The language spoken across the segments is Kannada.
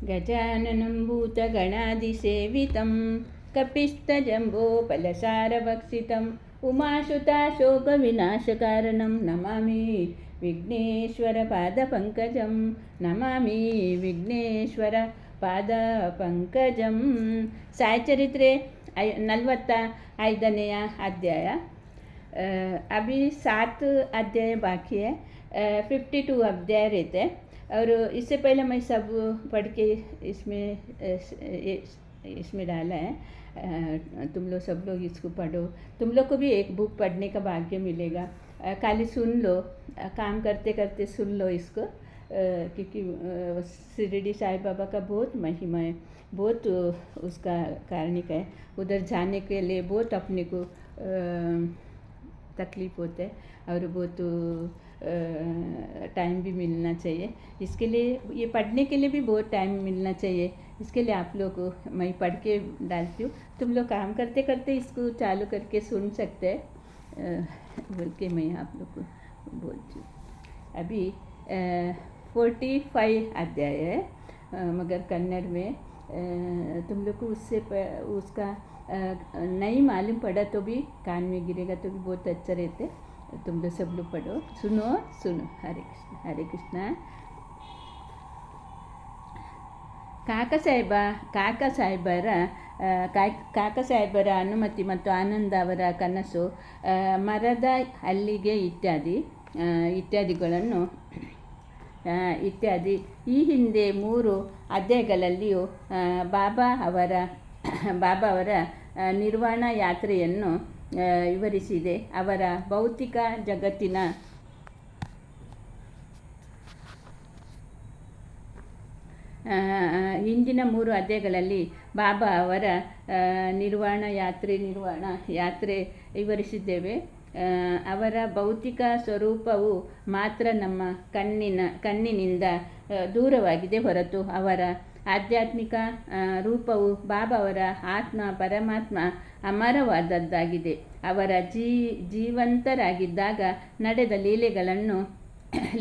गजाननं भूतगणादिसेवितं कपिस्तजम्बोफलसारभक्षितम् उमासुताशोकविनाशकारणं नमामि विघ्नेश्वरपादपङ्कजं नमामि विघ्नेश्वरपादपङ्कजं। सायचरित्रे 45ನೇ अध्याय। अभी 7 अध्याय बाकी है, 52 अध्याय रहते हैं। और इससे पहले मैं सब पढ़ के इसमें डाला है। तुम लोग सब लोग इसको पढ़ो। तुम लोग को भी एक बुक पढ़ने का भाग्य मिलेगा। खाली सुन लो, काम करते करते सुन लो इसको, क्योंकि शिरडी साईं बाबा का बहुत महिमा है, बहुत उसका कारणिक है। उधर जाने के लिए बहुत अपने को तकलीफ़ होते है और बहुत टाइम भी मिलना चाहिए। इसके लिए ये पढ़ने के लिए भी बहुत टाइम मिलना चाहिए। इसके लिए आप लोग को मैं पढ़ के डालती हूँ। तुम लोग काम करते करते इसको चालू करके सुन सकते हैं, बोल के मैं आप लोग को बोलती हूँ। अभी 45 अध्याय है, मगर कन्नड़ में तुम लोग को उसका नहीं मालूम पड़ा तो भी कान में गिरेगा तो भी बहुत अच्छा रहते। तुम लोग सब लोग पढ़ो, सुनो सुनो। हरे कृष्ण हरे कृष्ण। ಕಾಕ ಸಾಹೇಬರ ಅನುಮತಿ ಮತ್ತು ಆನಂದ ಅವರ ಕನಸು, ಮರದ ಹಲ್ಲಿಗೆ ಇತ್ಯಾದಿಗಳನ್ನು ಈ ಹಿಂದೆ 3 ಅಧ್ಯಾಯಗಳಲ್ಲಿಯೂ ಬಾಬಾ ಅವರ ನಿರ್ವಾಣ ಯಾತ್ರೆಯನ್ನು ವಿವರಿಸಿದೆ. ಅವರ ಭೌತಿಕ ಜಗತ್ತಿನ ಹಿಂದಿನ 3 ಅಧ್ಯಾಯಗಳಲ್ಲಿ ಬಾಬಾ ಅವರ ನಿರ್ವಾಣ ಯಾತ್ರೆ ವಿವರಿಸಿದ್ದೇವೆ. ಅವರ ಭೌತಿಕ ಸ್ವರೂಪವು ಮಾತ್ರ ನಮ್ಮ ಕಣ್ಣಿನಿಂದ ದೂರವಾಗಿದೆ ಹೊರತು ಅವರ ಆಧ್ಯಾತ್ಮಿಕ ರೂಪವು ಬಾಬಾ ಅವರ ಆತ್ಮ ಪರಮಾತ್ಮ ಅಮರವಾದದ್ದಾಗಿದೆ. ಅವರ ಜೀವಂತರಾಗಿದ್ದಾಗ ನಡೆದ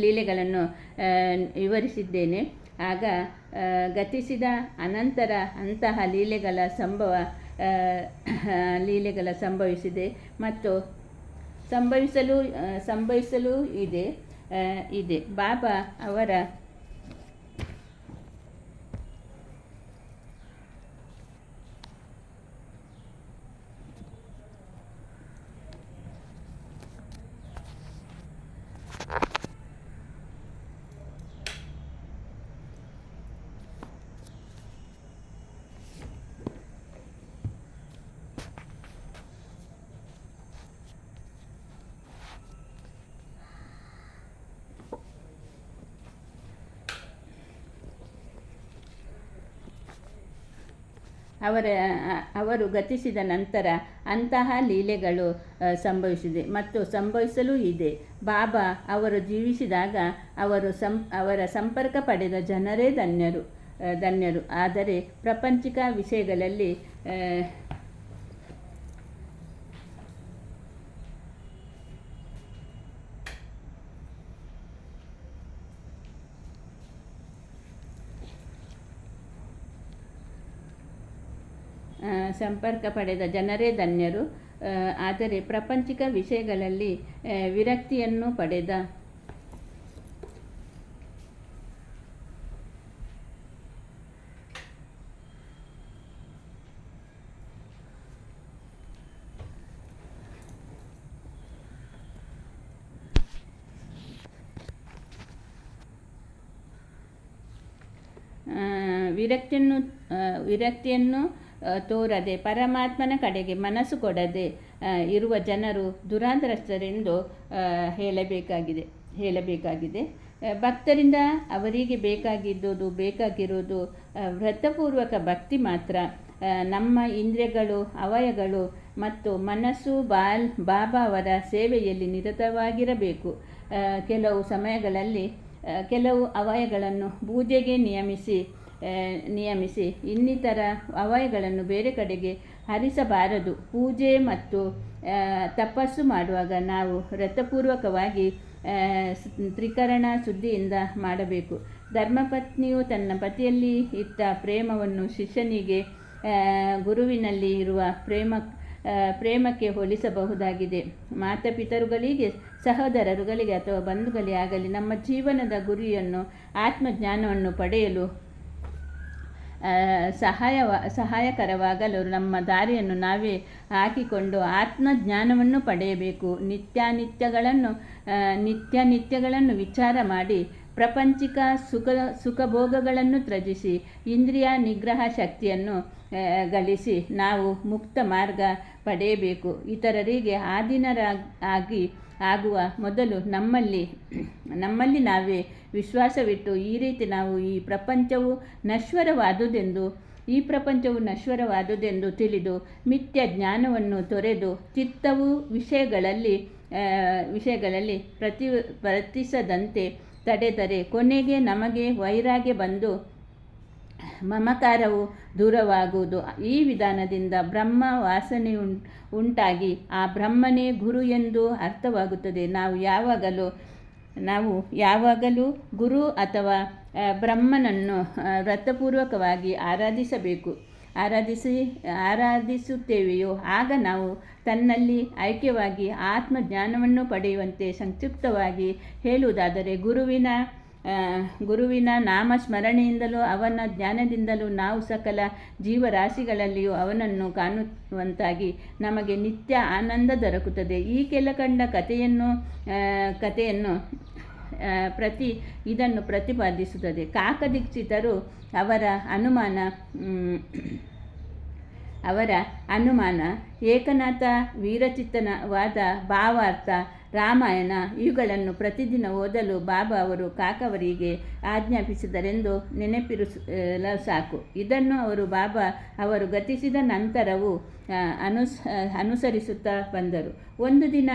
ಲೀಲೆಗಳನ್ನು ವಿವರಿಸಿದ್ದೇನೆ. ಆಗ ಗತಿಸಿದ ಅನಂತರ ಅಂತಹ ಲೀಲೆಗಳ ಸಂಭವಿಸಿದೆ ಮತ್ತು ಸಂಭವಿಸಲು ಇದೆ. ಬಾಬಾ ಅವರ ಅವರು ಗತಿಸಿದ ನಂತರ ಅಂತಹ ಲೀಲೆಗಳು ಸಂಭವಿಸಿದೆ ಮತ್ತು ಸಂಭವಿಸಲೂ ಇದೆ. ಬಾಬಾ ಅವರು ಜೀವಿಸಿದಾಗ ಅವರ ಸಂಪರ್ಕ ಪಡೆದ ಜನರೇ ಧನ್ಯರು. ಆದರೆ ಪ್ರಾಪಂಚಿಕ ವಿಷಯಗಳಲ್ಲಿ ಸಂಪರ್ಕ ಪಡೆದ ಜನರೇ ಧನ್ಯರು. ಆದರೆ ಪ್ರಾಪಂಚಿಕ ವಿಷಯಗಳಲ್ಲಿ ವಿರಕ್ತಿಯನ್ನು ಪಡೆದ ವಿರಕ್ತಿಯನ್ನು ತೋರದೆ ಪರಮಾತ್ಮನ ಕಡೆಗೆ ಮನಸ್ಸು ಕೊಡದೆ ಇರುವ ಜನರು ದುರಾದೃಷ್ಟರೆಂದು ಹೇಳಬೇಕಾಗಿದೆ. ಭಕ್ತರಿಂದ ಅವರಿಗೆ ಬೇಕಾಗಿರುವುದು ವ್ರತಪೂರ್ವಕ ಭಕ್ತಿ ಮಾತ್ರ. ನಮ್ಮ ಇಂದ್ರಿಯಗಳು, ಅವಯವಗಳು ಮತ್ತು ಮನಸ್ಸು ಬಾಬಾ ಅವರ ಸೇವೆಯಲ್ಲಿ ನಿರತವಾಗಿರಬೇಕು. ಕೆಲವು ಸಮಯಗಳಲ್ಲಿ ಕೆಲವು ಅವಯವಗಳನ್ನು ಪೂಜೆಗೆ ನಿಯಮಿಸಿ ಇನ್ನಿತರ ಅವಯವಗಳನ್ನು ಬೇರೆ ಕಡೆಗೆ ಹರಿಸಬಾರದು. ಪೂಜೆ ಮತ್ತು ತಪಸ್ಸು ಮಾಡುವಾಗ ನಾವು ವ್ರತಪೂರ್ವಕವಾಗಿ ತ್ರಿಕರಣ ಶುದ್ಧಿಯಿಂದ ಮಾಡಬೇಕು. ಧರ್ಮಪತ್ನಿಯು ತನ್ನ ಪತಿಯಲ್ಲಿ ಇಟ್ಟ ಪ್ರೇಮವನ್ನು ಶಿಷ್ಯನಿಗೆ ಗುರುವಿನಲ್ಲಿ ಇರುವ ಪ್ರೇಮಕ್ಕೆ ಹೋಲಿಸಬಹುದಾಗಿದೆ. ಮಾತಾಪಿತರುಗಳಿಗೆ, ಸಹೋದರರುಗಳಿಗೆ ಅಥವಾ ಬಂಧುಗಳೇ ಆಗಲಿ, ನಮ್ಮ ಜೀವನದ ಗುರಿಯನ್ನು, ಆತ್ಮಜ್ಞಾನವನ್ನು ಪಡೆಯಲು ಸಹಾಯಕರವಾಗಲು ನಮ್ಮ ದಾರಿಯನ್ನು ನಾವೇ ಹಾಕಿಕೊಂಡು ಆತ್ಮಜ್ಞಾನವನ್ನು ಪಡೆಯಬೇಕು. ನಿತ್ಯನಿತ್ಯಗಳನ್ನು ವಿಚಾರ ಮಾಡಿ ಪ್ರಾಪಂಚಿಕ ಸುಖಭೋಗಗಳನ್ನು ತ್ಯಜಿಸಿ ಇಂದ್ರಿಯ ನಿಗ್ರಹ ಶಕ್ತಿಯನ್ನು ಗಳಿಸಿ ನಾವು ಮುಕ್ತ ಮಾರ್ಗ ಪಡೆಯಬೇಕು. ಇತರರಿಗೆ ಆಧೀನರಾಗಿ ಆಗುವ ಮೊದಲು ನಮ್ಮಲ್ಲಿ ನಾವೇ ವಿಶ್ವಾಸವಿಟ್ಟು ಈ ರೀತಿ ನಾವು ಈ ಪ್ರಪಂಚವು ನಶ್ವರವಾದುದೆಂದು ತಿಳಿದು ಮಿಥ್ಯ ಜ್ಞಾನವನ್ನು ತೊರೆದು ಚಿತ್ತವು ವಿಷಯಗಳಲ್ಲಿ ವರ್ತಿಸದಂತೆ ತಡೆದರೆ ಕೊನೆಗೆ ನಮಗೆ ವೈರಾಗ್ಯ ಬಂದು ಮಮಕಾರವು ದೂರವಾಗುವುದು. ಈ ವಿಧಾನದಿಂದ ಬ್ರಹ್ಮ ವಾಸನೆ ಉಂಟಾಗಿ ಆ ಬ್ರಹ್ಮನೇ ಗುರು ಎಂದು ಅರ್ಥವಾಗುತ್ತದೆ. ನಾವು ಯಾವಾಗಲೂ ಗುರು ಅಥವಾ ಬ್ರಹ್ಮನನ್ನು ವ್ರತಪೂರ್ವಕವಾಗಿ ಆರಾಧಿಸುತ್ತೇವೆಯೋ ಆಗ ನಾವು ತನ್ನಲ್ಲಿ ಐಕ್ಯವಾಗಿ ಆತ್ಮಜ್ಞಾನವನ್ನು ಪಡೆಯುವಂತೆ ಸಂಕ್ಷಿಪ್ತವಾಗಿ ಹೇಳುವುದಾದರೆ ಗುರುವಿನ ನಾಮಸ್ಮರಣೆಯಿಂದಲೂ ಅವನ ಜ್ಞಾನದಿಂದಲೂ ನಾವು ಸಕಲ ಜೀವರಾಶಿಗಳಲ್ಲಿಯೂ ಅವನನ್ನು ಕಾಣುವಂತಾಗಿ ನಮಗೆ ನಿತ್ಯ ಆನಂದ ದೊರಕುತ್ತದೆ. ಈ ಕೆಳಕಂಡ ಕಥೆಯನ್ನು ಇದನ್ನು ಪ್ರತಿಪಾದಿಸುತ್ತದೆ. ಕಾಕದೀಕ್ಷಿತರು ಅವರ ಅನುಮಾನ ಏಕನಾಥ ವೀರಚಿತ್ತನವಾದ ಭಾವಾರ್ಥ ರಾಮಾಯಣ ಇವುಗಳನ್ನು ಪ್ರತಿದಿನ ಓದಲು ಬಾಬಾ ಅವರು ಕಾಕವರಿಗೆ ಆಜ್ಞಾಪಿಸಿದರೆಂದು ನೆನಪಿರಲು ಸಾಕು. ಇದನ್ನು ಬಾಬಾ ಅವರು ಗತಿಸಿದ ನಂತರವೂ ಅನುಸರಿಸುತ್ತಾ ಬಂದರು. ಒಂದು ದಿನ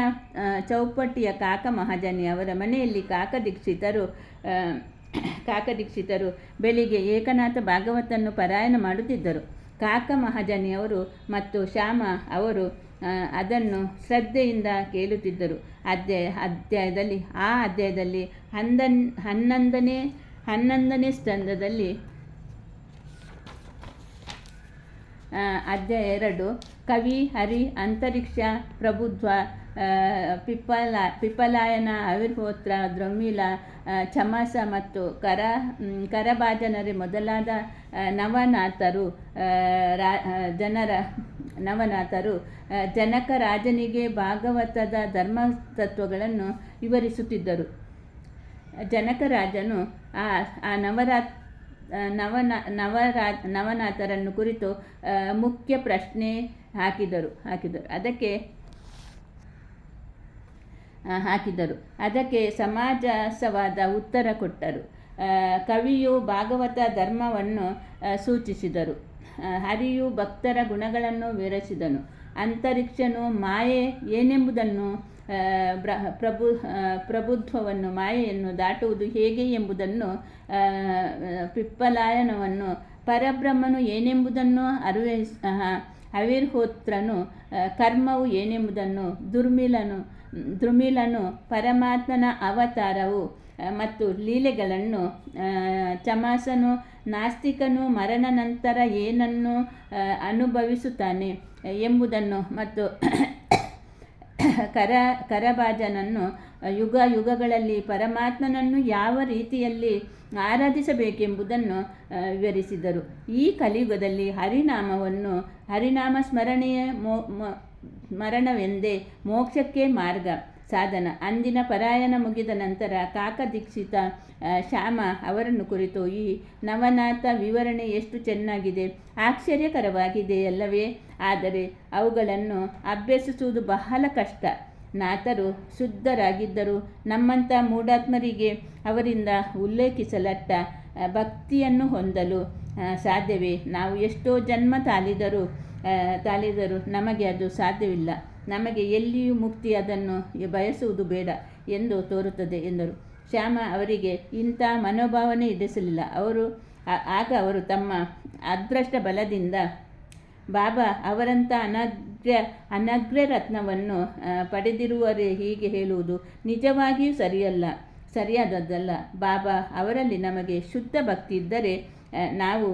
ಚೌಪಟ್ಟಿಯ ಕಾಕ ಮಹಾಜನಿ ಅವರ ಮನೆಯಲ್ಲಿ ಕಾಕದೀಕ್ಷಿತರು ಬೆಳಿಗ್ಗೆ ಏಕನಾಥ ಭಾಗವತನ್ನು ಪಾರಾಯಣ ಮಾಡುತ್ತಿದ್ದರು. ಕಾಕ ಮಹಾಜನಿಯವರು ಮತ್ತು ಶ್ಯಾಮ ಅವರು ಅದನ್ನು ಶ್ರದ್ಧೆಯಿಂದ ಕೇಳುತ್ತಿದ್ದರು. ಅಧ್ಯಾಯದಲ್ಲಿ 11ನೇ ಸ್ಕಂದದಲ್ಲಿ ಅಧ್ಯಾಯ 2 ಕವಿ, ಹರಿ, ಅಂತರಿಕ್ಷ, ಪ್ರಭುತ್ವ, ಪಿಪ್ಪಲಾಯನ, ಆವಿರ್ಹೋತ್ರ, ದ್ರಮಿಲ, ಚಮಾಸ ಮತ್ತು ಕರಭಾಜನರೇ ಮೊದಲಾದ ನವನಾಥರು ಜನಕ ರಾಜನಿಗೆ ಭಾಗವತದ ಧರ್ಮತತ್ವಗಳನ್ನು ವಿವರಿಸುತ್ತಿದ್ದರು. ಜನಕರಾಜನು ಆ ನವನಾಥರನ್ನು ಕುರಿತು ಮುಖ್ಯ ಪ್ರಶ್ನೆ ಹಾಕಿದರು. ಅದಕ್ಕೆ ಸಮಂಜಸವಾದ ಉತ್ತರ ಕೊಟ್ಟರು. ಕವಿಯು ಭಾಗವತ ಧರ್ಮವನ್ನು ಸೂಚಿಸಿದರು. ಹರಿಯು ಭಕ್ತರ ಗುಣಗಳನ್ನು ವಿವರಿಸಿದನು. ಅಂತರಿಕ್ಷನು ಮಾಯೆ ಏನೆಂಬುದನ್ನು, ಪ್ರಭುತ್ವವನ್ನು, ಮಾಯೆಯನ್ನು ದಾಟುವುದು ಹೇಗೆ ಎಂಬುದನ್ನು, ಪಿಪ್ಪಲಾಯನವನ್ನು, ಪರಬ್ರಹ್ಮನು ಏನೆಂಬುದನ್ನು, ಆವಿರ್ಹೋತ್ರನು ಕರ್ಮವು ಏನೆಂಬುದನ್ನು, ದ್ರುಮಿಲನು ಪರಮಾತ್ಮನ ಅವತಾರವು ಮತ್ತು ಲೀಲೆಗಳನ್ನು, ಚಮಾಸನು ನಾಸ್ತಿಕನು ಮರಣ ನಂತರ ಏನನ್ನು ಅನುಭವಿಸುತ್ತಾನೆ ಎಂಬುದನ್ನು ಮತ್ತು ಕರಭಾಜನನ್ನು ಯುಗಗಳಲ್ಲಿ ಪರಮಾತ್ಮನನ್ನು ಯಾವ ರೀತಿಯಲ್ಲಿ ಆರಾಧಿಸಬೇಕೆಂಬುದನ್ನು ವಿವರಿಸಿದರು. ಈ ಕಲಿಯುಗದಲ್ಲಿ ಹರಿನಾಮ ಸ್ಮರಣವೆಂದೇ ಮೋಕ್ಷಕ್ಕೆ ಮಾರ್ಗ ಸಾಧನ. ಅಂದಿನ ಪಾರಾಯಣ ಮುಗಿದ ನಂತರ ಕಾಕದೀಕ್ಷಿತ ಶ್ಯಾಮ ಅವರನ್ನು ಕುರಿತು ಈ ನವನಾಥ ವಿವರಣೆ ಎಷ್ಟು ಚೆನ್ನಾಗಿದೆ, ಆಶ್ಚರ್ಯಕರವಾಗಿದೆಯಲ್ಲವೇ? ಆದರೆ ಅವುಗಳನ್ನು ಅಭ್ಯಸಿಸುವುದು ಬಹಳ ಕಷ್ಟ. ನಾಥರು ಶುದ್ಧರಾಗಿದ್ದರೂ ನಮ್ಮಂಥ ಮೂಢಾತ್ಮರಿಗೆ ಅವರಿಂದ ಉಲ್ಲೇಖಿಸಲ್ಪಟ್ಟ ಭಕ್ತಿಯನ್ನು ಹೊಂದಲು ಸಾಧ್ಯವೇ? ನಾವು ಎಷ್ಟೋ ಜನ್ಮ ತಾಳಿದರೂ ನಮಗೆ ಅದು ಸಾಧ್ಯವಿಲ್ಲ. ನಮಗೆ ಎಲ್ಲಿಯೂ ಮುಕ್ತಿ, ಅದನ್ನು ಬಯಸುವುದು ಬೇಡ ಎಂದು ತೋರುತ್ತದೆ ಎಂದರು. ಶ್ಯಾಮ ಅವರಿಗೆ ಇಂಥ ಮನೋಭಾವನೆ ಇಡಿಸಲಿಲ್ಲ. ಆಗ ಅವರು ತಮ್ಮ ಅದೃಷ್ಟ ಬಲದಿಂದ ಬಾಬಾ ಅವರಂಥ ಅನಗ್ರ ರತ್ನವನ್ನು ಪಡೆದಿರುವವರೇ ಹೀಗೆ ಹೇಳುವುದು ನಿಜವಾಗಿಯೂ ಸರಿಯಲ್ಲ. ಸರಿಯಾದದ್ದಲ್ಲ. ಬಾಬಾ ಅವರಲ್ಲಿ ನಮಗೆ ಶುದ್ಧ ಭಕ್ತಿ ಇದ್ದರೆ ನಾವು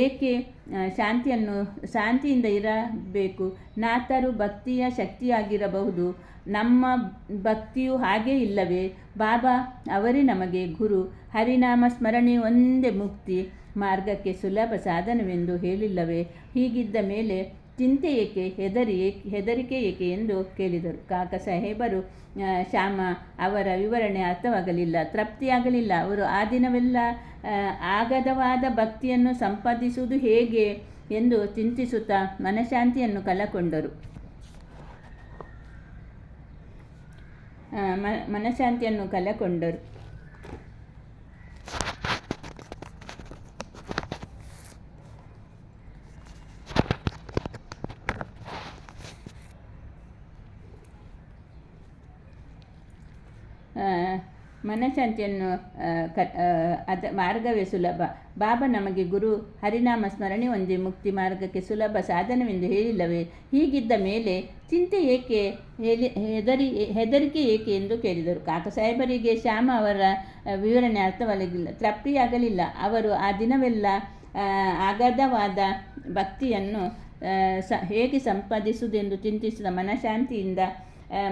ಏಕೆ ಶಾಂತಿಯಿಂದ ಇರಬೇಕು? ನಾತರು ಭಕ್ತಿಯ ಶಕ್ತಿಯಾಗಿರಬಹುದು, ನಮ್ಮ ಭಕ್ತಿಯು ಹಾಗೇ ಇಲ್ಲವೇ? ಬಾಬಾ ಅವರೇ ನಮಗೆ ಗುರು. ಹರಿನಾಮ ಸ್ಮರಣೆ ಒಂದೇ ಮುಕ್ತಿ ಮಾರ್ಗಕ್ಕೆ ಸುಲಭ ಸಾಧನವೆಂದು ಹೇಳಿಲ್ಲವೇ? ಹೀಗಿದ್ದ ಮೇಲೆ ಚಿಂತೆ ಏಕೆ, ಹೆದರಿಕೆ ಏಕೆ ಎಂದು ಕೇಳಿದರು. ಕಾಕ ಸಾಹೇಬರು ಶ್ಯಾಮ ಅವರ ವಿವರಣೆ ಅರ್ಥವಾಗಲಿಲ್ಲ, ತೃಪ್ತಿಯಾಗಲಿಲ್ಲ. ಅವರು ಆ ದಿನವೆಲ್ಲ ಅಗಾಧವಾದ ಭಕ್ತಿಯನ್ನು ಸಂಪಾದಿಸುವುದು ಹೇಗೆ ಎಂದು ಚಿಂತಿಸುತ್ತಾ ಮನಃಶಾಂತಿಯನ್ನು ಕಳಕೊಂಡರು. ಮನಃಶಾಂತಿಯನ್ನು ಮಾರ್ಗವೇ ಸುಲಭ. ಬಾಬಾ ನಮಗೆ ಗುರು. ಹರಿನಾಮ ಸ್ಮರಣೆ ಒಂದೇ ಮುಕ್ತಿ ಮಾರ್ಗಕ್ಕೆ ಸುಲಭ ಸಾಧನವೆಂದು ಹೇಳಿಲ್ಲವೇ? ಹೀಗಿದ್ದ ಮೇಲೆ ಚಿಂತೆ ಏಕೆ, ಹೆದರಿಕೆ ಏಕೆ ಎಂದು ಕೇಳಿದರು. ಕಾಕ ಸಾಹೇಬರಿಗೆ ಶ್ಯಾಮ ಅವರ ವಿವರಣೆ ಅರ್ಥವಾಗಲಿಲ್ಲ, ತೃಪ್ತಿಯಾಗಲಿಲ್ಲ. ಅವರು ಆ ದಿನವೆಲ್ಲ ಅಗಾಧವಾದ ಭಕ್ತಿಯನ್ನು ಹೇಗೆ ಸಂಪಾದಿಸುವುದೆಂದು ಚಿಂತಿಸಿದ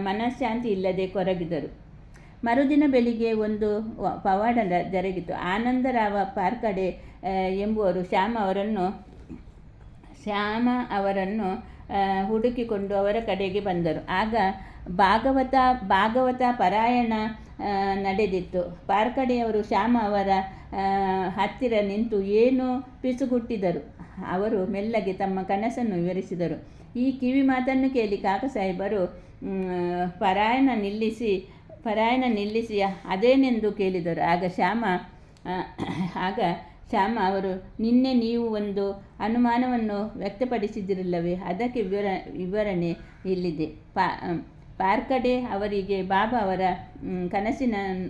ಮನಃಶಾಂತಿ ಇಲ್ಲದೆ ಕೊರಗಿದರು. ಮರುದಿನ ಬೆಳಿಗ್ಗೆ ಒಂದು ಪವಾಡ ಜರುಗಿತು. ಆನಂದರಾವ ಪಾರ್ಕಡೆ ಎಂಬುವರು ಶ್ಯಾಮ ಅವರನ್ನು ಹುಡುಕಿಕೊಂಡು ಅವರ ಕಡೆಗೆ ಬಂದರು. ಆಗ ಭಾಗವತ ಪಾರಾಯಣ ನಡೆದಿತ್ತು. ಪಾರ್ಕಡೆಯವರು ಶ್ಯಾಮ ಅವರ ಹತ್ತಿರ ನಿಂತು ಏನೋ ಪಿಸುಗುಟ್ಟಿದರು. ಅವರು ಮೆಲ್ಲಗೆ ತಮ್ಮ ಕನಸನ್ನು ವಿವರಿಸಿದರು. ಈ ಕಿವಿ ಮಾತನ್ನು ಕೇಳಿ ಕಾಕ ಸಾಹೇಬರು ಪಾರಾಯಣ ನಿಲ್ಲಿಸಿ ಅದೇನೆಂದು ಕೇಳಿದರು. ಆಗ ಶ್ಯಾಮ ಅವರು, ನಿನ್ನೆ ನೀವು ಒಂದು ಅನುಮಾನವನ್ನು ವ್ಯಕ್ತಪಡಿಸಿದಿರಲ್ಲವೇ? ಅದಕ್ಕೆ ವಿವರಣೆ ಇಲ್ಲಿದೆ. ಪಾರ್ಕಡೆ ಅವರಿಗೆ ಬಾಬಾ ಅವರ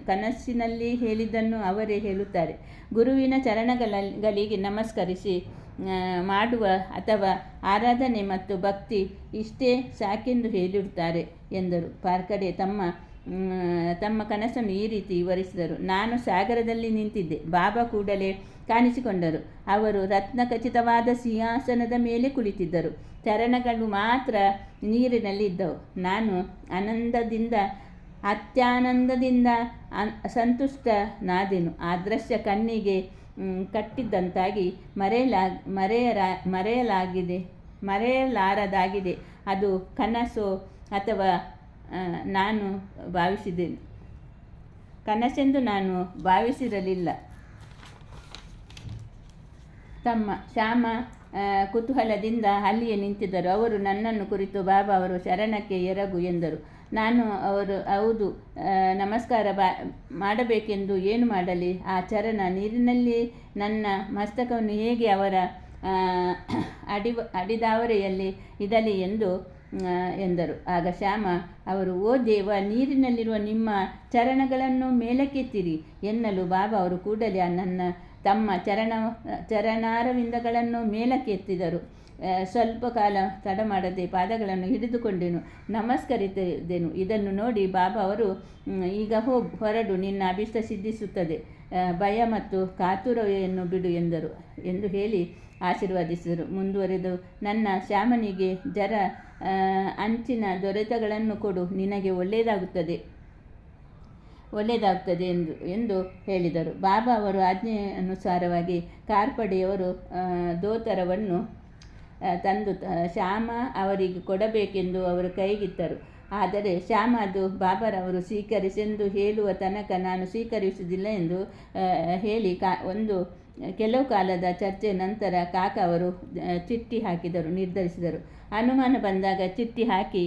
ಕನಸಿನಲ್ಲಿ ಹೇಳಿದ್ದನ್ನು ಅವರೇ ಹೇಳುತ್ತಾರೆ. ಗುರುವಿನ ಚರಣಗಳಿಗೆ ನಮಸ್ಕರಿಸಿ ಮಾಡುವ ಅಥವಾ ಆರಾಧನೆ ಮತ್ತು ಭಕ್ತಿ ಇಷ್ಟೇ ಸಾಕೆಂದು ಹೇಳಿರುತ್ತಾರೆ ಎಂದರು. ಪಾರ್ಕಡೆ ತಮ್ಮ ಕನಸನ್ನು ಈ ರೀತಿ ವಿವರಿಸಿದರು. ನಾನು ಸಾಗರದಲ್ಲಿ ನಿಂತಿದ್ದೆ. ಬಾಬಾ ಕೂಡಲೇ ಕಾಣಿಸಿಕೊಂಡರು. ಅವರು ರತ್ನಖಚಿತವಾದ ಸಿಂಹಾಸನದ ಮೇಲೆ ಕುಳಿತಿದ್ದರು. ಚರಣಗಳು ಮಾತ್ರ ನೀರಿನಲ್ಲಿ ಇದ್ದವು. ನಾನು ಅತ್ಯಾನಂದದಿಂದ ಸಂತುಷ್ಟನಾದೆನು. ಆ ದೃಶ್ಯ ಕಣ್ಣಿಗೆ ಕಟ್ಟಿದ್ದಂತಾಗಿ ಮರೆಯಲಾರದಾಗಿದೆ. ಅದು ಕನಸೋ ಅಥವಾ ಕನಸೆಂದು ನಾನು ಭಾವಿಸಿರಲಿಲ್ಲ. ಶ್ಯಾಮ ಕುತೂಹಲದಿಂದ ಅಲ್ಲಿಯೇ ನಿಂತಿದ್ದರು. ಅವರು ನನ್ನನ್ನು ಕುರಿತು ಬಾಬಾ ಅವರು ಶರಣಕ್ಕೆ ಎರಗು ಎಂದರು. ನಾನು ಹೌದು, ನಮಸ್ಕಾರ ಮಾಡಬೇಕೆಂದು. ಏನು ಮಾಡಲಿ? ಆ ಚರಣ ನೀರಿನಲ್ಲಿ ನನ್ನ ಮಸ್ತಕವನ್ನು ಹೇಗೆ ಅವರ ಅಡಿದಾವರೆಯಲ್ಲಿ ಇಡಲಿ ಎಂದರು. ಆಗ ಶ್ಯಾಮ ಅವರು, ಓ ದೇವ, ನೀರಿನಲ್ಲಿರುವ ನಿಮ್ಮ ಚರಣಗಳನ್ನು ಮೇಲಕ್ಕೆತ್ತಿರಿ ಎನ್ನಲು ಬಾಬಾ ಅವರು ಕೂಡಲೇ ತಮ್ಮ ಚರಣಾರವಿಂದಗಳನ್ನು ಮೇಲಕ್ಕೆತ್ತಿದರು. ಸ್ವಲ್ಪ ಕಾಲ ತಡ ಮಾಡದೆ ಪಾದಗಳನ್ನು ಹಿಡಿದುಕೊಂಡೆನು, ನಮಸ್ಕರಿಸಿದೆನು. ಇದನ್ನು ನೋಡಿ ಬಾಬಾ ಅವರು, ಈಗ ಹೊರಡು, ನಿನ್ನ ಅಭಿಷ್ಟ ಸಿದ್ಧಿಸುತ್ತದೆ, ಭಯ ಮತ್ತು ಕಾತುರವನ್ನು ಬಿಡು ಎಂದು ಹೇಳಿ ಆಶೀರ್ವದಿಸಿದರು. ಮುಂದುವರೆದು, ನನ್ನ ಶ್ಯಾಮನಿಗೆ ಜರ ಅಂಚಿನ ದೊರೆತಗಳನ್ನು ಕೊಡು, ನಿನಗೆ ಒಳ್ಳೆಯದಾಗುತ್ತದೆ ಎಂದು ಹೇಳಿದರು. ಬಾಬಾ ಅವರ ಆಜ್ಞೆಯನುಸಾರವಾಗಿ ಕಾರ್ಪಡೆಯವರು ದೋತರವನ್ನು ತಂದು ಶ್ಯಾಮ ಅವರಿಗೆ ಕೊಡಬೇಕೆಂದು ಅವರು ಕೈಗಿತ್ತರು. ಆದರೆ ಶ್ಯಾಮ ಅದು ಬಾಬಾರವರು ಸ್ವೀಕರಿಸೆಂದು ಹೇಳುವ ತನಕ ನಾನು ಸ್ವೀಕರಿಸುವುದಿಲ್ಲ ಎಂದು ಹೇಳಿ ಕೆಲವು ಕಾಲದ ಚರ್ಚೆ ನಂತರ ಕಾಕ ಅವರು ಚಿಟ್ಟಿ ನಿರ್ಧರಿಸಿದರು. ಅನುಮಾನ ಬಂದಾಗ ಚಿಟ್ಟಿ ಹಾಕಿ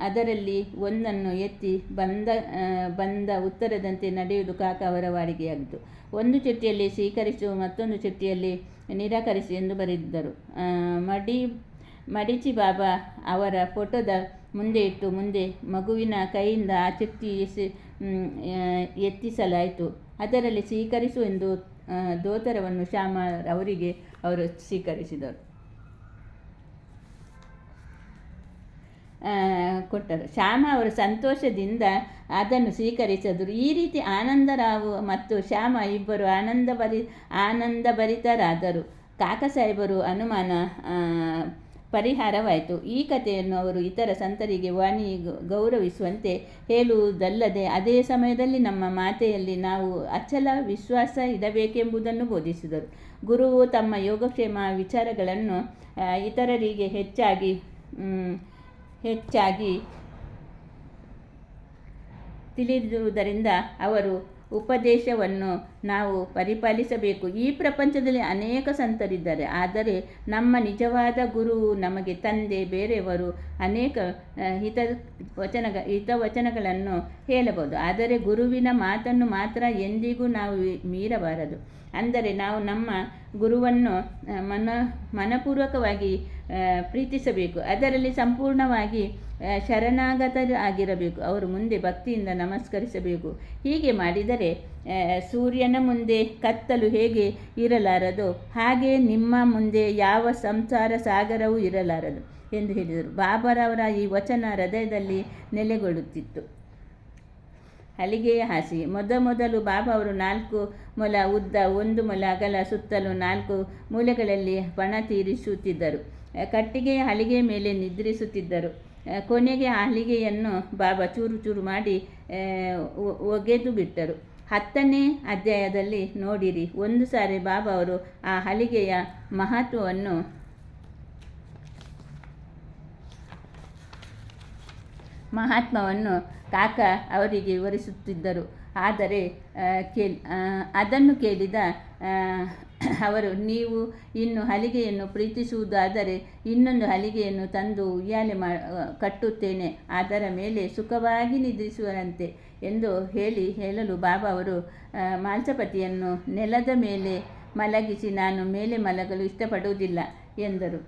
ಅದರಲ್ಲಿ ಒಂದನ್ನು ಎತ್ತಿ ಬಂದ ಉತ್ತರದಂತೆ ನಡೆಯುವುದು ಕಾಕ ಅವರ ವಾಡಿಕೆಯಾಗಿತ್ತು. ಒಂದು ಚಿಟ್ಟಿಯಲ್ಲಿ ಸ್ವೀಕರಿಸು, ಮತ್ತೊಂದು ಚಿಟ್ಟಿಯಲ್ಲಿ ನಿರಾಕರಿಸಿ ಎಂದು ಬರೆದಿದ್ದರು. ಮಡಿಚಿ ಬಾಬಾ ಅವರ ಫೋಟೋದ ಮುಂದೆ ಇಟ್ಟು ಮುಂದೆ ಮಗುವಿನ ಕೈಯಿಂದ ಆ ಚಿಟ್ಟಿ ಎತ್ತಿಸಲಾಯಿತು. ಅದರಲ್ಲಿ ಸ್ವೀಕರಿಸು ಎಂದು ದೋತರವನ್ನು ಶ್ಯಾಮ ಅವರಿಗೆ ಅವರು ಸ್ವೀಕರಿಸಿದರು. ಕೊಟ್ಟರು. ಶ್ಯಾಮ ಅವರು ಸಂತೋಷದಿಂದ ಅದನ್ನು ಸ್ವೀಕರಿಸಿದರು. ಈ ರೀತಿ ಆನಂದರಾವು ಮತ್ತು ಶ್ಯಾಮ ಇಬ್ಬರು ಆನಂದಭರಿತರಾದರು. ಕಾಕಾ ಸಾಹೇಬರು ಅನುಮಾನ ಪರಿಹಾರವಾಯಿತು. ಈ ಕಥೆಯನ್ನು ಅವರು ಇತರ ಸಂತರಿಗೆ ವಾಣಿ ಗೌರವಿಸುವಂತೆ ಹೇಳುವುದಲ್ಲದೆ ಅದೇ ಸಮಯದಲ್ಲಿ ನಮ್ಮ ಮಾತೆಯಲ್ಲಿ ನಾವು ಅಚಲ ವಿಶ್ವಾಸ ಇಡಬೇಕೆಂಬುದನ್ನು ಬೋಧಿಸಿದರು. ಗುರುವು ತಮ್ಮ ಯೋಗಕ್ಷೇಮ ವಿಚಾರಗಳನ್ನು ಇತರರಿಗೆ ಹೆಚ್ಚಾಗಿ ತಿಳಿದಿರುವುದರಿಂದ ಅವರು ಉಪದೇಶವನ್ನು ನಾವು ಪರಿಪಾಲಿಸಬೇಕು. ಈ ಪ್ರಪಂಚದಲ್ಲಿ ಅನೇಕ ಸಂತರಿದ್ದಾರೆ, ಆದರೆ ನಮ್ಮ ನಿಜವಾದ ಗುರುವು ನಮಗೆ ತಂದೆ. ಬೇರೆಯವರು ಅನೇಕ ಹಿತವಚನಗಳನ್ನು ಹೇಳಬಹುದು, ಆದರೆ ಗುರುವಿನ ಮಾತನ್ನು ಮಾತ್ರ ಎಂದಿಗೂ ನಾವು ಮೀರಬಾರದು. ಅಂದರೆ ನಾವು ನಮ್ಮ ಗುರುವನ್ನು ಮನಪೂರ್ವಕವಾಗಿ ಪ್ರೀತಿಸಬೇಕು, ಅದರಲ್ಲಿ ಸಂಪೂರ್ಣವಾಗಿ ಶರಣಾಗತರಾಗಿರಬೇಕು, ಅವರು ಮುಂದೆ ಭಕ್ತಿಯಿಂದ ನಮಸ್ಕರಿಸಬೇಕು. ಹೀಗೆ ಮಾಡಿದರೆ ಸೂರ್ಯನ ಮುಂದೆ ಕತ್ತಲು ಹೇಗೆ ಇರಲಾರದೋ ಹಾಗೆ ನಿಮ್ಮ ಮುಂದೆ ಯಾವ ಸಂಸಾರ ಸಾಗರವೂ ಇರಲಾರದು ಎಂದು ಹೇಳಿದರು. ಬಾಬಾರವರ ಈ ವಚನ ಹೃದಯದಲ್ಲಿ ನೆಲೆಗೊಳ್ಳುತ್ತಿತ್ತು. ಹಲಿಗೆಯ ಹಾಸಿಗೆ. ಮೊದಲು ಬಾಬಾ ಅವರು 4 ಮೊಲ ಉದ್ದ, 1 ಮೊಲ ಅಗಲ, ಸುತ್ತಲೂ 4 ಮೂಲೆಗಳಲ್ಲಿ ಪಣ ತೀರಿಸುತ್ತಿದ್ದರು. ಕಟ್ಟಿಗೆಯ ಹಲಿಗೆಯ ಮೇಲೆ ನಿದ್ರಿಸುತ್ತಿದ್ದರು. ಕೊನೆಗೆ ಆ ಹಲಿಗೆಯನ್ನು ಬಾಬಾ ಚೂರು ಚೂರು ಮಾಡಿ ಒಗೆದು ಬಿಟ್ಟರು. 10ನೇ ಅಧ್ಯಾಯದಲ್ಲಿ ನೋಡಿರಿ. ಒಂದು ಸಾರಿ ಬಾಬಾ ಅವರು ಆ ಹಲಿಗೆಯ ಮಹಾತ್ಮವನ್ನು ಕಾಕಾ ಅವರಿಗೆ ವಿವರಿಸುತ್ತಿದ್ದರು. ಆದರೆ ಅದನ್ನು ಕೇಳಿದ ಅವರು, ನೀವು ಇನ್ನು ಹಲಿಗೆಯನ್ನು ಪ್ರೀತಿಸುವುದಾದರೆ ಇನ್ನೊಂದು ಹಲಿಗೆಯನ್ನು ತಂದು ಉಯ್ಯಾಲೆ ಕಟ್ಟುತ್ತೇನೆ, ಅದರ ಮೇಲೆ ಸುಖವಾಗಿ ನಿದ್ರಿಸುವಂತೆ ಎಂದು ಹೇಳಲು ಬಾಬಾ ಅವರು ಮಾಲ್ಸಪತಿಯನ್ನು ನೆಲದ ಮೇಲೆ ಮಲಗಿಸಿ, ನಾನು ಮೇಲೆ ಮಲಗಲು ಇಷ್ಟಪಡುವುದಿಲ್ಲ ಎಂದರು.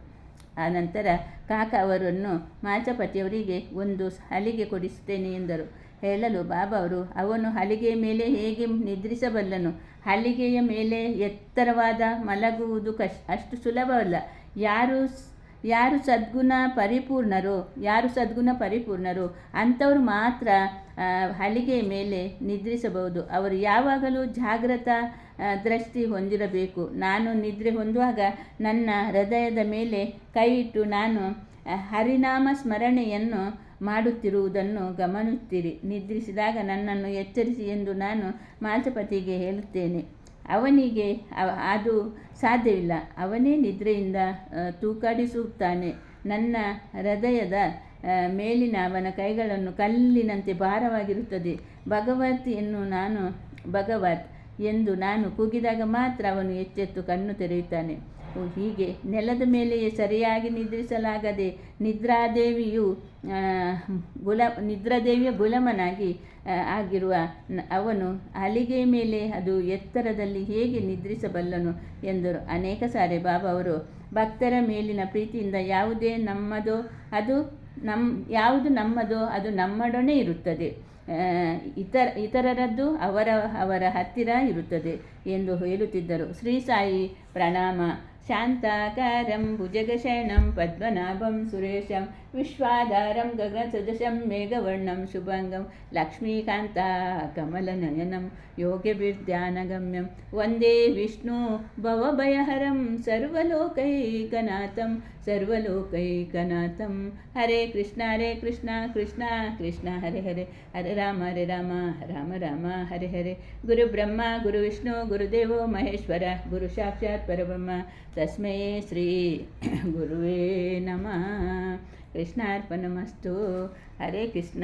ಆನಂತರ ಕಾಕಾ ಅವರನ್ನು ಮಾಲ್ಸಪತಿಯವರಿಗೆ ಒಂದು ಹಲಿಗೆ ಕೊಡಿಸುತ್ತೇನೆ ಎಂದರು. ಹೇಳಲು ಬಾಬಾ ಅವರು, ಅವನು ಹಲಿಗೆಯ ಮೇಲೆ ಹೇಗೆ ನಿದ್ರಿಸಬಲ್ಲನು? ಹಲಿಗೆಯ ಮೇಲೆ ಎತ್ತರವಾದ ಮಲಗುವುದು ಅಷ್ಟು ಸುಲಭವಲ್ಲ. ಯಾರು ಸದ್ಗುಣ ಪರಿಪೂರ್ಣರೋ ಅಂಥವರು ಮಾತ್ರ ಹಲಿಗೆಯ ಮೇಲೆ ನಿದ್ರಿಸಬಹುದು. ಅವರು ಯಾವಾಗಲೂ ಜಾಗೃತ ದೃಷ್ಟಿ ಹೊಂದಿರಬೇಕು. ನಾನು ನಿದ್ರೆ ಹೊಂದುವಾಗ ನನ್ನ ಹೃದಯದ ಮೇಲೆ ಕೈ ಇಟ್ಟು ನಾನು ಹರಿನಾಮ ಸ್ಮರಣೆಯನ್ನು ಮಾಡುತ್ತಿರುವುದನ್ನು ಗಮನಿಸುತ್ತೀರಿ. ನಿದ್ರಿಸಿದಾಗ ನನ್ನನ್ನು ಎಚ್ಚರಿಸಿ ಎಂದು ನಾನು ಮಾಲ್ಸಪತಿಗೆ ಹೇಳುತ್ತೇನೆ. ಅವನಿಗೆ ಅದು ಸಾಧ್ಯವಿಲ್ಲ. ಅವನೇ ನಿದ್ರೆಯಿಂದ ತೂಕಡಿಸುತ್ತಾನೆ. ನನ್ನ ಹೃದಯದ ಮೇಲಿನ ಅವನ ಕೈಗಳನ್ನು ಕಲ್ಲಿನಂತೆ ಭಾರವಾಗಿರುತ್ತದೆ. ಭಗವತ್ ಎಂದು ನಾನು ಕೂಗಿದಾಗ ಮಾತ್ರ ಅವನು ಎಚ್ಚೆತ್ತು ಕಣ್ಣು ತೆರೆಯುತ್ತಾನೆ. ಹೀಗೆ ನೆಲದ ಮೇಲೆಯೇ ಸರಿಯಾಗಿ ನಿದ್ರಿಸಲಾಗದೆ ನಿದ್ರಾದೇವಿಯ ಗುಲಾಮನಾಗಿ ಆಗಿರುವ ಅವನು ಹಲಿಗೆಯ ಮೇಲೆ ಅದು ಎತ್ತರದಲ್ಲಿ ಹೇಗೆ ನಿದ್ರಿಸಬಲ್ಲನು ಎಂದರು. ಅನೇಕ ಸಾರಿ ಬಾಬಾ ಅವರು ಭಕ್ತರ ಮೇಲಿನ ಪ್ರೀತಿಯಿಂದ ಯಾವುದು ನಮ್ಮದೋ ಅದು ನಮ್ಮೊಡನೆ ಇರುತ್ತದೆ, ಇತರರದ್ದು ಅವರ ಹತ್ತಿರ ಇರುತ್ತದೆ ಎಂದು ಹೇಳುತ್ತಿದ್ದರು. ಶ್ರೀ ಸಾಯಿ ಪ್ರಣಾಮ. ಶಾಂತಾಕಾರಂ ಭುಜಗಶಯನಂ ಪದ್ಮನಾಭಂ ಸುರೇಶಂ ವಿಶ್ವಾಧಾರಂ ಗಗನಸದೃಶಂ ಮೇಘವರ್ಣಂ ಶುಭಂಗಂ ಲಕ್ಷ್ಮೀಕಾಂತ ಕಮಲನಯನಂ ಯೋಗ್ಯಭಿರ್ಧ್ಯಾನಗಮ್ಯಂ ವಂದೇ ವಿಷ್ಣು ಭವಭಯಹರಂ ಸರ್ವಲೋಕೈಕನಾಥಂ. ಹರೇ ಕೃಷ್ಣ ಕೃಷ್ಣ ಕೃಷ್ಣ ಹರೆ ಹರೆ, ಹರೆ ರಾಮ ರಾಮ ರಾಮ ಹರೆ ಹರೆ. ಗುರು ಬ್ರಹ್ಮ ಗುರು ವಿಷ್ಣು ಗುರುದೇವೋ ಮಹೇಶ್ವರ, ಗುರು ಸಾಕ್ಷಾತ್ ಪರಬ್ರಹ್ಮ ತಸ್ಮೈ ಶ್ರೀ ಗುರುವೇ ನಮಃ. ಕೃಷ್ಣಾರ್ಪಣಮಸ್ತು. ಹರೇ ಕೃಷ್ಣ.